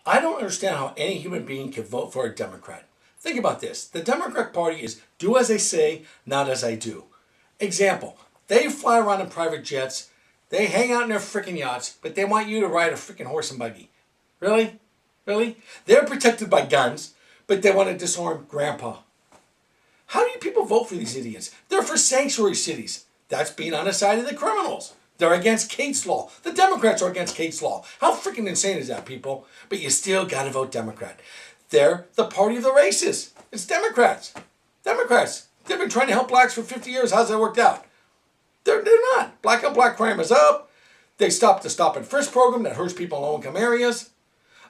I don't understand how any human being can vote for a Democrat. Think about this. The Democrat Party is do as I say, not as I do. Example, they fly around in private jets, they hang out in their freaking yachts, but they want you to ride a freaking horse and buggy. Really? Really? They're protected by guns, but they want to disarm grandpa. How do you people vote for these idiots? They're for sanctuary cities. That's being on the side of the criminals. They're against Kate's law. The Democrats are against Kate's law. How freaking insane is that, people? But you still gotta vote Democrat. They're the party of the racists. It's Democrats. Democrats. They've been trying to help blacks for 50 years. How's that worked out? They're not. Black on black crime is up. They stopped the stop and frisk program that hurts people in low-income areas.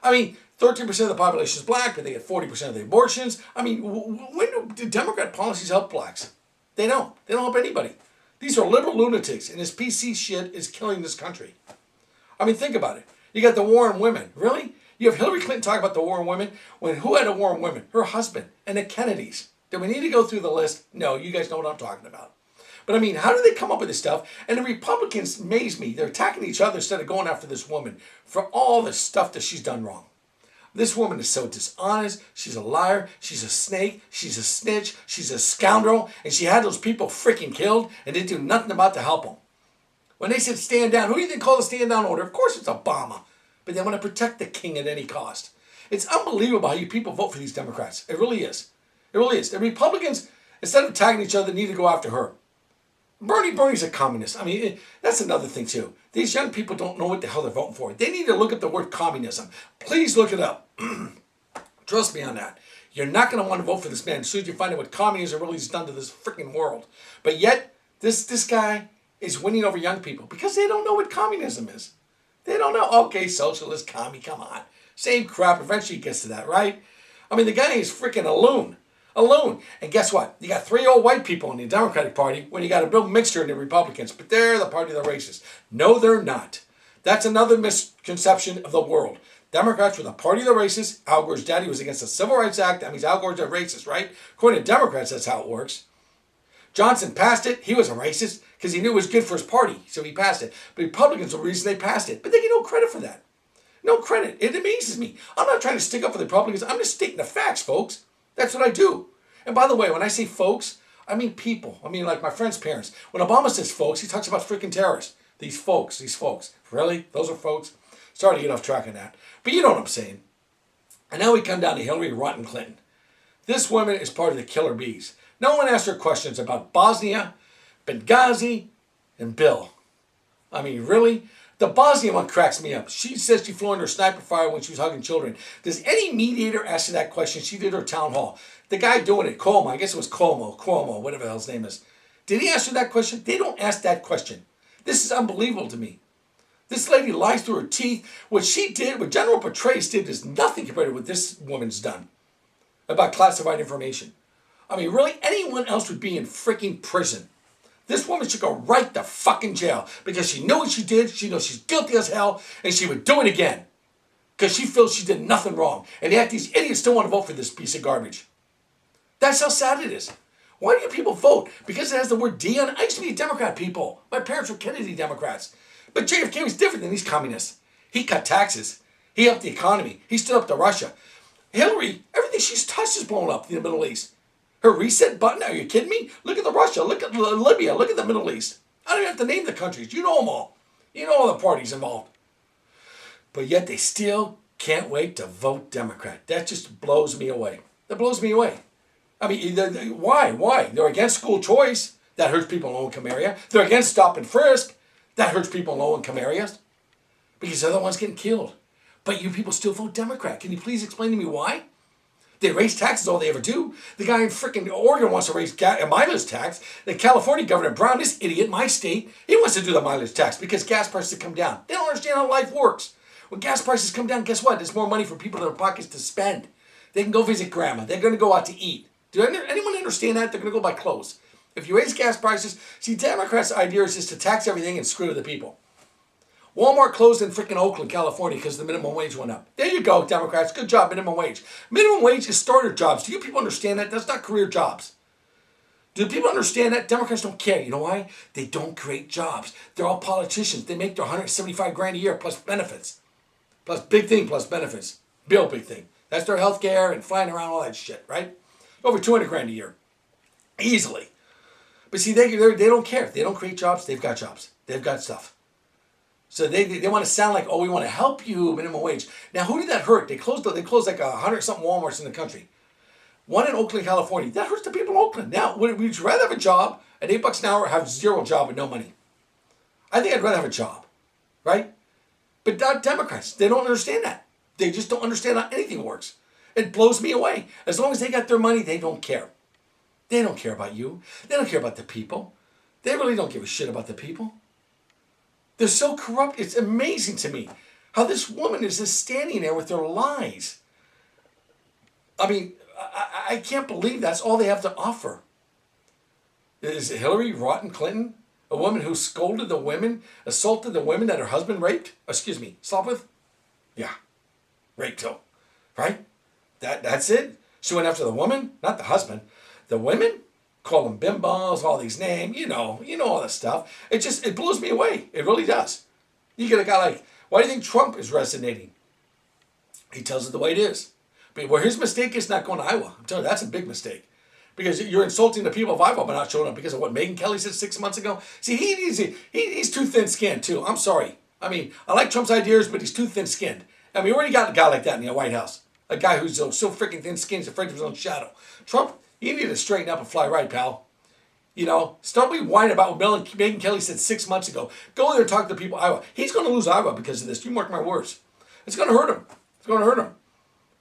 I mean, 13% of the population is black, but they get 40% of the abortions. I mean, when do Democrat policies help blacks? They don't. They don't help anybody. These are liberal lunatics, and this PC shit is killing this country. I mean, think about it. You got the war on women. Really? You have Hillary Clinton talking about the war on women. When who had a war on women? Her husband and the Kennedys. Do we need to go through the list? No, you guys know what I'm talking about. But I mean, how do they come up with this stuff? And the Republicans amaze me. They're attacking each other instead of going after this woman for all the stuff that she's done wrong. This woman is so dishonest. She's a liar. She's a snake. She's a snitch. She's a scoundrel. And she had those people freaking killed and didn't do nothing about to help them. When they said stand down, who do you think called the stand down order? Of course it's Obama. But they want to protect the king at any cost. It's unbelievable how you people vote for these Democrats. It really is. It really is. The Republicans, instead of tagging each other, need to go after her. Bernie's a communist. I mean, that's another thing too. These young people don't know what the hell they're voting for. They need to look at the word communism. Please look it up. Trust me on that. You're not going to want to vote for this man as soon as you find out what communism really has done to this freaking world. But yet, this guy is winning over young people because they don't know what communism is. They don't know. Okay, socialist, commie, come on. Same crap. Eventually it gets to that, right? I mean, the guy is freaking a loon. A loon. And guess what? You got 3 old white people in the Democratic Party when you got a real mixture in the Republicans. But they're the party of the racists. No, they're not. That's another misconception of the world. Democrats were the party of the racists. Al Gore's daddy was against the Civil Rights Act. That means Al Gore's a racist, right? According to Democrats, that's how it works. Johnson passed it. He was a racist because he knew it was good for his party. So he passed it. But Republicans are the reason they passed it. But they get no credit for that. No credit. It amazes me. I'm not trying to stick up for the Republicans. I'm just stating the facts, folks. That's what I do. And by the way, when I say folks, I mean people. I mean like my friend's parents. When Obama says folks, he talks about freaking terrorists. These folks. Really? Those are folks? Sorry to get off track on that. But you know what I'm saying. And now we come down to Hillary Rotten Clinton. This woman is part of the killer bees. No one asked her questions about Bosnia, Benghazi, and Bill. I mean, really? The Bosnia one cracks me up. She says she flew under sniper fire when she was hugging children. Does any mediator ask her that question? She did her town hall. The guy doing it, Cuomo, I guess it was Cuomo, whatever the hell his name is. Did he ask her that question? They don't ask that question. This is unbelievable to me. This lady lies through her teeth. What she did, what General Petraeus did is nothing compared to what this woman's done about classified information. I mean, really, anyone else would be in freaking prison. This woman should go right to fucking jail because she knew what she did. She knows she's guilty as hell, and she would do it again because she feels she did nothing wrong. And yet these idiots still want to vote for this piece of garbage. That's how sad it is. Why do you people vote? Because it has the word D on it. I used to be a Democrat, people. My parents were Kennedy Democrats. But JFK was different than these communists. He cut taxes. He helped the economy. He stood up to Russia. Hillary, everything she's touched is blown up in the Middle East. Her reset button, are you kidding me? Look at the Russia, look at Libya, look at the Middle East. I don't even have to name the countries. You know them all. You know all the parties involved. But yet they still can't wait to vote Democrat. That just blows me away. That blows me away. I mean, why? They're against school choice. That hurts people in low-income area. They're against stop and frisk. That hurts people in low-income areas. Because they're the ones getting killed. But you people still vote Democrat. Can you please explain to me why? They raise taxes, all they ever do. The guy in freaking Oregon wants to raise mileage tax. The California Governor Brown, this idiot, my state, he wants to do the mileage tax because gas prices come down. They don't understand how life works. When gas prices come down, guess what? There's more money for people in their pockets to spend. They can go visit grandma. They're going to go out to eat. Do anyone understand that? They're going to go buy clothes. If you raise gas prices, see, Democrats' idea is just to tax everything and screw the people. Walmart closed in freaking Oakland, California because the minimum wage went up. There you go, Democrats. Good job, minimum wage. Minimum wage is starter jobs. Do you people understand that? That's not career jobs. Do people understand that? Democrats don't care. You know why? They don't create jobs. They're all politicians. They make their $175 grand a year plus benefits. Plus big thing plus benefits. Real big thing. That's their health care and flying around, all that shit, right? Over 200 grand a year. Easily. But see, they don't care. If they don't create jobs, they've got jobs. They've got stuff. So they want to sound like, oh, we want to help you, minimum wage. Now, who did that hurt? They closed like 100-something Walmarts in the country. One in Oakland, California. That hurts the people in Oakland. Now, would you rather have a job at $8 an hour or have zero job with no money? I think I'd rather have a job, right? But not Democrats. They don't understand that. They just don't understand how anything works. It blows me away. As long as they got their money, they don't care. They don't care about you. They don't care about the people. They really don't give a shit about the people. They're so corrupt. It's amazing to me how this woman is just standing there with their lies. I mean, I can't believe that's all they have to offer. Is Hillary Rotten Clinton a woman who scolded the women, assaulted the women that her husband raped? Slept with? Yeah. Raped her. Right? That's it? She went after the woman, not the husband. The women? Call them bimbos, all these names, you know all this stuff. It blows me away. It really does. You get a guy like, why do you think Trump is resonating? He tells it the way it is. But where his mistake is not going to Iowa. I'm telling you, that's a big mistake. Because you're insulting the people of Iowa by not showing up because of what Megyn Kelly said 6 months ago. See, he's too thin-skinned, too. I'm sorry. I mean, I like Trump's ideas, but he's too thin-skinned. I mean, we already got a guy like that in the White House. A guy who's so freaking thin-skinned, he's afraid of his own shadow. Trump, you need to straighten up and fly right, pal. Stop me whining about what Megyn Kelly said 6 months ago. Go there and talk to the people of Iowa. He's going to lose Iowa because of this. You mark my words. It's going to hurt him. It's going to hurt him.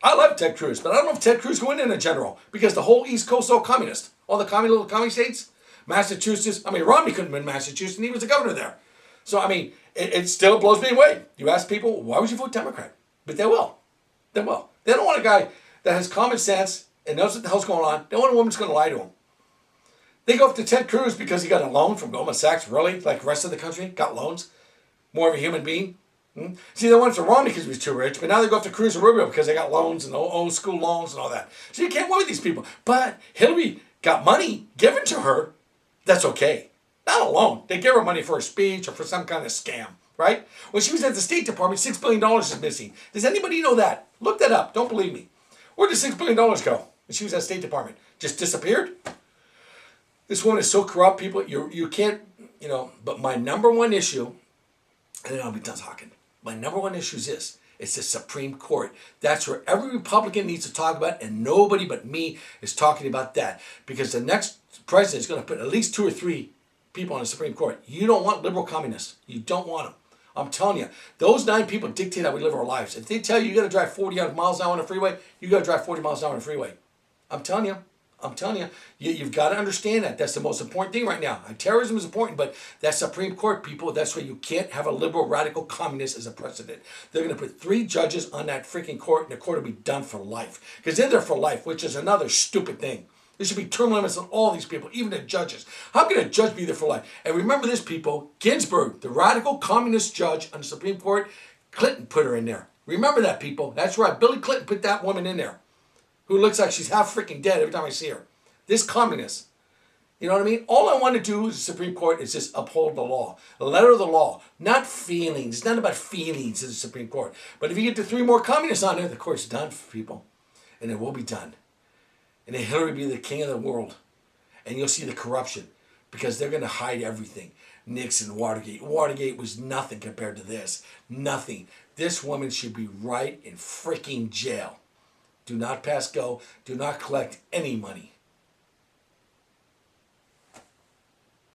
I love Ted Cruz, but I don't know if Ted Cruz can win in a general because the whole East Coast is all communist. All the little commie states. Massachusetts. I mean, Romney couldn't win Massachusetts, and he was the governor there. So, I mean, it still blows me away. You ask people, why would you vote Democrat? But they will. They will. They don't want a guy that has common sense and knows what the hell's going on. They want a woman that's going to lie to them. They go after Ted Cruz because he got a loan from Goldman Sachs. Really? Like the rest of the country? Got loans? More of a human being? See, they went for Romney because he was too rich, but now they go after Cruz and Rubio because they got loans and old school loans and all that. So you can't win with these people. But Hillary got money given to her. That's okay. Not a loan. They gave her money for a speech or for some kind of scam, right? When she was at the State Department, $6 billion is missing. Does anybody know that? Look that up. Don't believe me. Where did $6 billion go when she was at the State Department? Just disappeared? This woman is so corrupt, people. You can't, but my number one issue, and then I'll be done talking. My number one issue is this. It's the Supreme Court. That's where every Republican needs to talk about, and nobody but me is talking about that. Because the next president is going to put at least 2 or 3 people on the Supreme Court. You don't want liberal communists. You don't want them. I'm telling you, those 9 people dictate how we live our lives. If they tell you got to drive 40 miles an hour on the freeway, you got to drive 40 miles an hour on the freeway. I'm telling you. You've got to understand that. That's the most important thing right now. Terrorism is important, but that Supreme Court, people, that's why you can't have a liberal radical communist as a president. They're going to put 3 judges on that freaking court, and the court will be done for life. Because they're there for life, which is another stupid thing. There should be term limits on all these people, even the judges. How can a judge be there for life? And remember this, people. Ginsburg, the radical communist judge on the Supreme Court, Clinton put her in there. Remember that, people. That's right. Billy Clinton put that woman in there, who looks like she's half freaking dead every time I see her. This communist. You know what I mean? All I want to do as the Supreme Court is just uphold the law. The letter of the law. Not feelings. It's not about feelings as the Supreme Court. But if you get the 3 more communists on there, the court's done for people. And it will be done. And then Hillary will be the king of the world. And you'll see the corruption. Because they're going to hide everything. Nixon, Watergate. Watergate was nothing compared to this. Nothing. This woman should be right in freaking jail. Do not pass go. Do not collect any money.